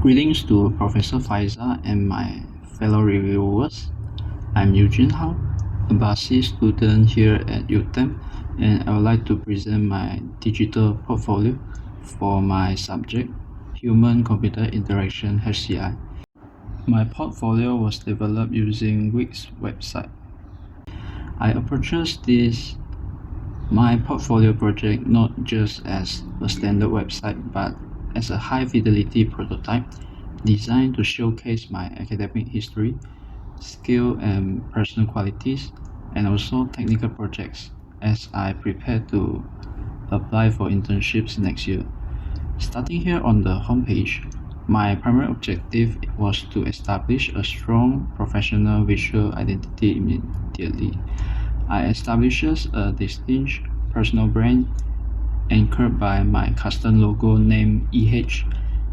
Greetings to Professor Faiza and my fellow reviewers. I'm Eugene Hao, a BAXU student here at UTeM, and I would like to present my digital portfolio for my subject, Human-Computer Interaction HCI. My portfolio was developed using Wix website. I approached my portfolio project not just as a standard website, but as a high-fidelity prototype designed to showcase my academic history, skill and personal qualities, and also technical projects as I prepare to apply for internships next year. Starting here on the homepage, my primary objective was to establish a strong professional visual identity immediately. I established a distinct personal brand anchored by my custom logo named EH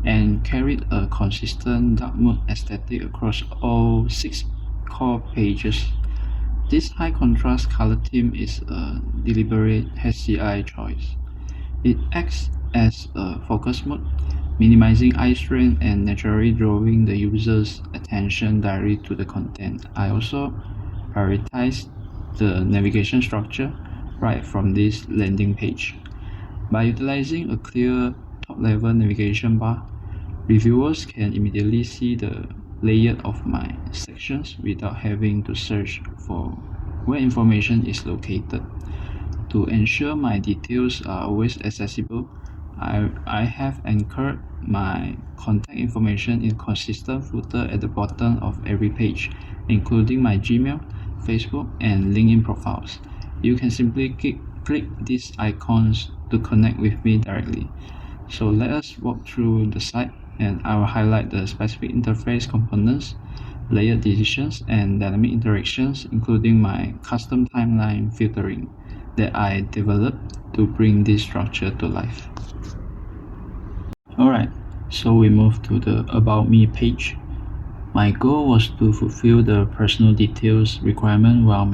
and carried a consistent dark mode aesthetic across all 6 core pages. This high contrast color theme is a deliberate HCI choice. It acts as a focus mode, minimizing eye strain and naturally drawing the user's attention directly to the content. I also prioritized the navigation structure right from this landing page. By utilizing a clear top-level navigation bar, reviewers can immediately see the layout of my sections without having to search for where information is located. To ensure my details are always accessible, I have anchored my contact information in a consistent footer at the bottom of every page, including my Gmail, Facebook, and LinkedIn profiles. You can simply click these icons to connect with me directly. So let us walk through the site, and I will highlight the specific interface components, layer decisions, and dynamic interactions, including my custom timeline filtering that I developed to bring this structure to life. Alright, so we move to the About Me page. My goal was to fulfill the personal details requirement while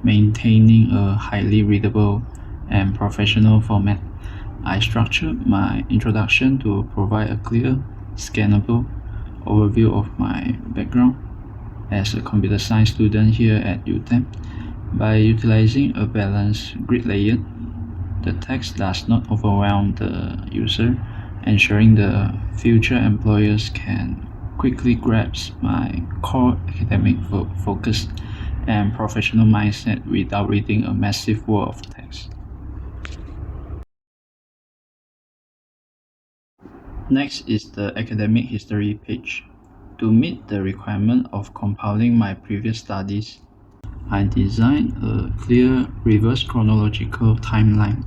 maintaining a highly readable and professional format. I structured my introduction to provide a clear, scannable overview of my background as a computer science student here at UTeM. By utilizing a balanced grid layout, the text does not overwhelm the user, ensuring the future employers can quickly grasp my core academic focus and professional mindset without reading a massive wall of text. Next is the academic history page. To meet the requirement of compiling my previous studies, I designed a clear reverse chronological timeline.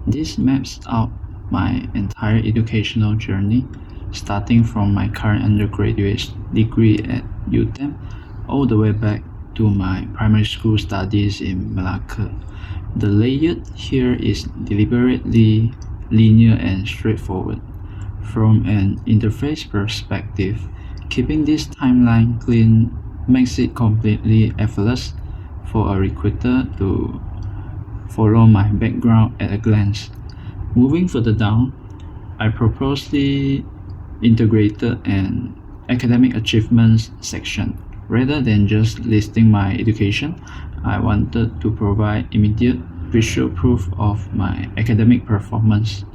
This maps out my entire educational journey, starting from my current undergraduate degree at UTeM all the way back to my primary school studies in Malacca. The layout here is deliberately linear and straightforward. From an interface perspective, keeping this timeline clean makes it completely effortless for a recruiter to follow my background at a glance. Moving further down, I purposely integrated an academic achievements section. Rather than just listing my education, I wanted to provide immediate visual proof of my academic performance.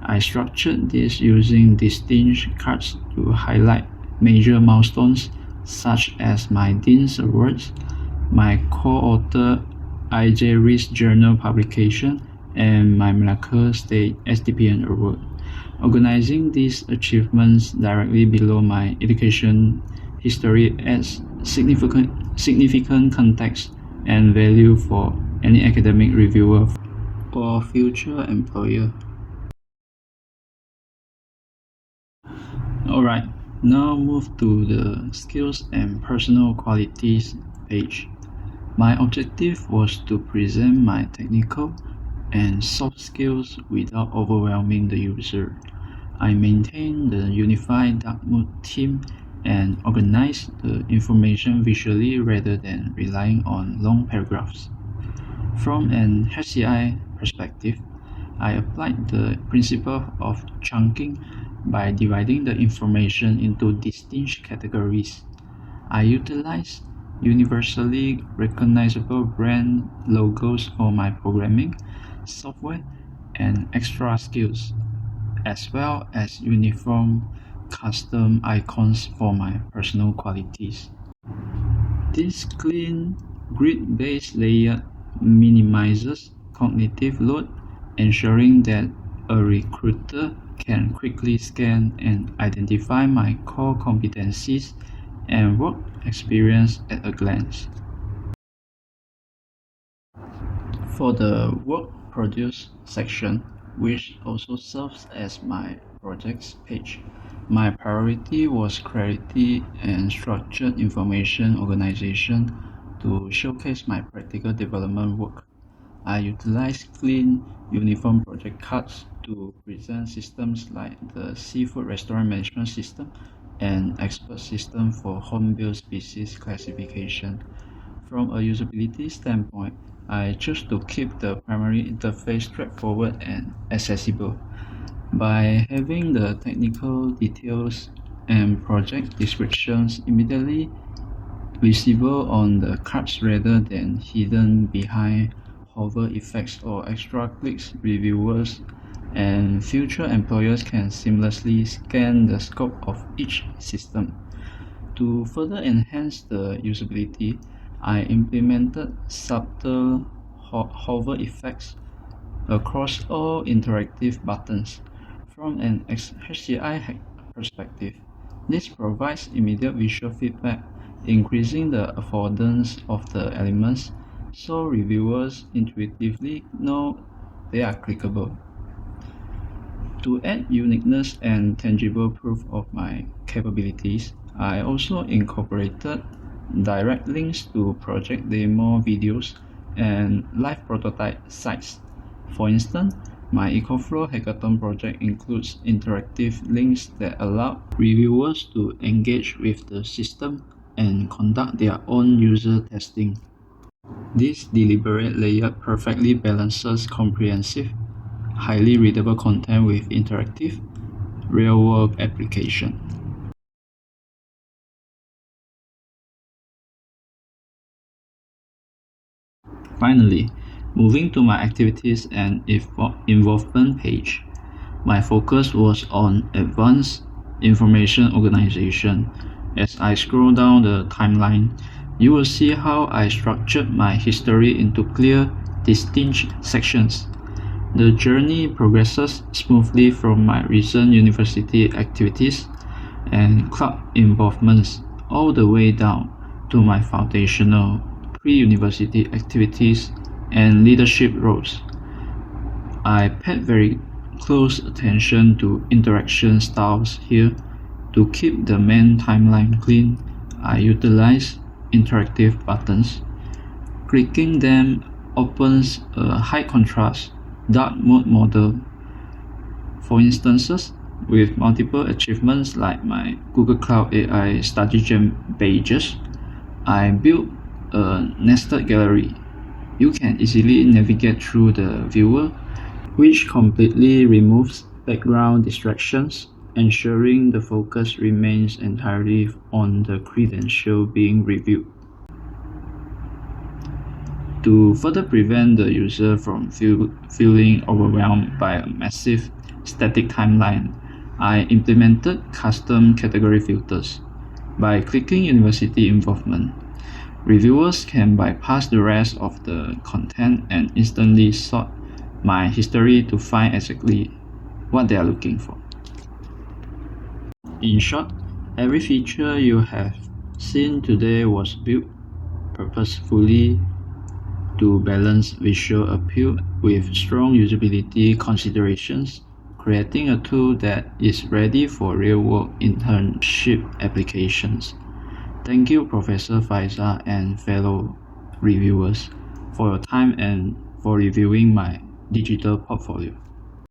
I structured this using distinct cards to highlight major milestones such as my Dean's Awards, my co-author IJ Rees Journal publication, and my Malacca State SDPN Award. Organizing these achievements directly below my education history adds significant context and value for any academic reviewer or future employer. Alright, now move to the skills and personal qualities page. My objective was to present my technical and soft skills without overwhelming the user. I maintained the unified dark mode theme and organized the information visually rather than relying on long paragraphs. From an HCI perspective, I applied the principle of chunking by dividing the information into distinct categories. I utilize universally recognizable brand logos for my programming, software, and extra skills, as well as uniform custom icons for my personal qualities. This clean, grid-based layout minimizes cognitive load, ensuring that a recruiter can quickly scan and identify my core competencies and work experience at a glance. For the work produced section, which also serves as my projects page, my priority was clarity and structured information organization to showcase my practical development work. I utilized clean, uniform project cards to present systems like the seafood restaurant management system and expert system for hornbill species classification. From a usability standpoint, I chose to keep the primary interface straightforward and accessible. By having the technical details and project descriptions immediately visible on the cards rather than hidden behind hover effects or extra clicks, reviewers and future employers can seamlessly scan the scope of each system. To further enhance the usability, I implemented subtle hover effects across all interactive buttons. From an HCI perspective, this provides immediate visual feedback, increasing the affordance of the elements so reviewers intuitively know they are clickable. To add uniqueness and tangible proof of my capabilities, I also incorporated direct links to project demo videos and live prototype sites. For instance, my EcoFlow Hackathon project includes interactive links that allow reviewers to engage with the system and conduct their own user testing. This deliberate layout perfectly balances comprehensive, highly readable content with interactive, real-world application. Finally, moving to my activities and involvement page, my focus was on advanced information organization. As I scroll down the timeline, you will see how I structured my history into clear, distinct sections. The journey progresses smoothly from my recent university activities and club involvements all the way down to my foundational pre-university activities and leadership roles. I paid very close attention to interaction styles here. To keep the main timeline clean, I utilize interactive buttons. Clicking them opens a high contrast dark mode model. For instances, with multiple achievements like my Google Cloud AI Study Jam badges, I built a nested gallery. You can easily navigate through the viewer, which completely removes background distractions, ensuring the focus remains entirely on the credential being reviewed. To further prevent the user from feeling overwhelmed by a massive static timeline, I implemented custom category filters. By clicking University Involvement, reviewers can bypass the rest of the content and instantly sort my history to find exactly what they are looking for. In short, every feature you have seen today was built purposefully to balance visual appeal with strong usability considerations, creating a tool that is ready for real-world internship applications. Thank you, Professor Faisal and fellow reviewers, for your time and for reviewing my digital portfolio.